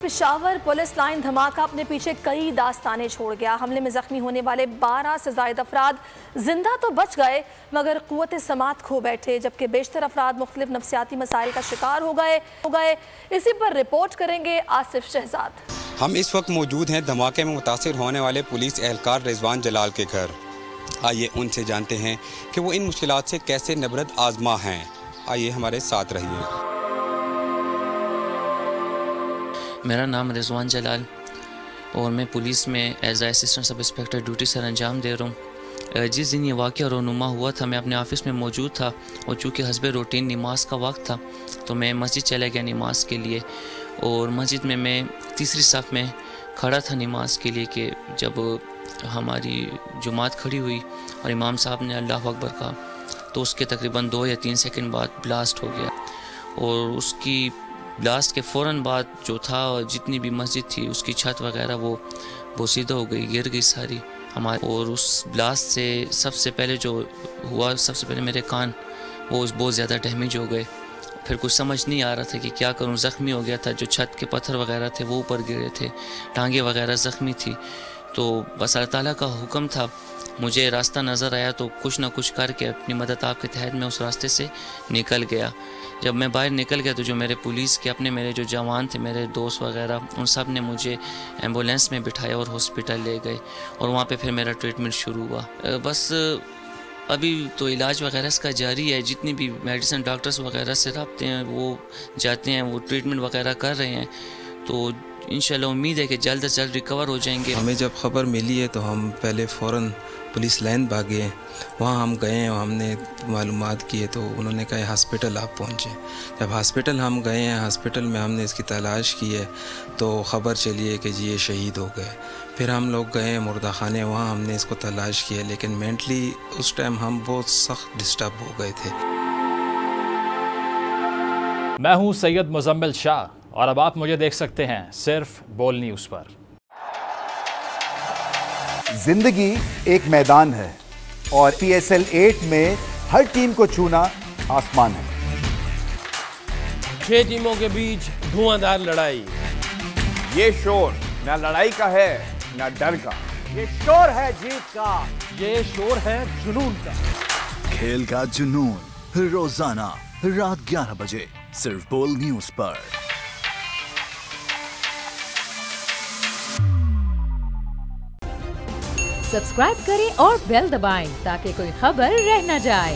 Peshawar police line धमाका अपने पीछे कई दास्तानें छोड़ गया। हमले में जख्मी होने वाले 12 से ज्यादा अफराद जिंदा तो बच गए मगर कुव्वत समात खो बैठे, जबकि बेशतर अफराद मुख्तलिफ नफ्सियाती मसाइल का शिकार हो गए। इसी पर रिपोर्ट करेंगे आसिफ शहजाद। हम इस वक्त मौजूद हैं धमाके में मुतासिर होने वाले पुलिस एहलकार रिजवान जलाल के घर। आइए उनसे जानते हैं कि वो इन मुश्किलात से कैसे नबरद आजमा हैं। आइए हमारे साथ रहिए। मेरा नाम रिजवान जलाल और मैं पुलिस में as assistant sub inspector duty सर अंजाम दे रहा हूँ। जिस दिन ये वाक़या रोनुमा हुआ था मैं अपने ऑफ़िस में मौजूद था और चूँकि हस्बे रूटीन नमाज का वक्त था तो मैं मस्जिद चला गया नमाज के लिए। और मस्जिद में मैं तीसरी सफ़ में खड़ा था नमाज के लिए कि जब हमारी जुमात खड़ी हुई और इमाम साहब ने अल्लाह अकबर कहा तो उसके तकरीबन 2 या 3 सेकंड बाद ब्लास्ट हो गया। और उसकी ब्लास्ट के फ़ौरन बाद जो था जितनी भी मस्जिद थी उसकी छत वगैरह वो बोसीदा हो गई, गिर गई सारी हमारे। और उस ब्लास्ट से सबसे पहले जो हुआ, सबसे पहले मेरे कान वो बहुत ज़्यादा डैमेज हो गए। फिर कुछ समझ नहीं आ रहा था कि क्या करूं, ज़ख्मी हो गया था। जो छत के पत्थर वगैरह थे वो ऊपर गिरे थे, टांगे वगैरह ज़ख्मी थी। तो बस अल्लाह ताला का हुक्म था, मुझे रास्ता नज़र आया तो कुछ ना कुछ करके अपनी मदद आपके तहत में उस रास्ते से निकल गया। जब मैं बाहर निकल गया तो जो मेरे पुलिस के अपने मेरे जो जवान थे, मेरे दोस्त वगैरह, उन सब ने मुझे एम्बुलेंस में बिठाया और हॉस्पिटल ले गए और वहाँ पे फिर मेरा ट्रीटमेंट शुरू हुआ। बस अभी तो इलाज वगैरह इसका जारी है। जितनी भी मेडिसिन डॉक्टर्स वगैरह से रबते हैं वो जाते हैं, वो ट्रीटमेंट वगैरह कर रहे हैं। तो इंशाल्लाह उम्मीद है कि जल्द से जल्द रिकवर हो जाएंगे। हमें जब खबर मिली है तो हम पहले फ़ौरन पुलिस लाइन भागे। वहाँ हम गए और हमने मालूमात किए तो उन्होंने कहा हॉस्पिटल आप पहुँचे। जब हॉस्पिटल हम गए हैं, हॉस्पिटल में हमने इसकी तलाश की है तो ख़बर चली है कि जी ये शहीद हो गए। फिर हम लोग गए मुर्दाखाने, वहाँ हमने इसको तलाश किया, लेकिन मेंटली उस टाइम हम बहुत सख्त डिस्टर्ब हो गए थे। मैं हूँ सैयद मुजम्मिल शाह और अब आप मुझे देख सकते हैं सिर्फ बोल न्यूज़ पर। जिंदगी एक मैदान है और PSL 8 में हर टीम को छूना आसमान है। 6 टीमों के बीच धुआंधार लड़ाई। ये शोर ना लड़ाई का है ना डर का, ये शोर है जीत का, ये शोर है जुनून का। खेल का जुनून रोजाना रात 11 बजे सिर्फ बोल न्यूज़ पर। सब्सक्राइब करें और बेल दबाएं ताकि कोई खबर रह न जाए।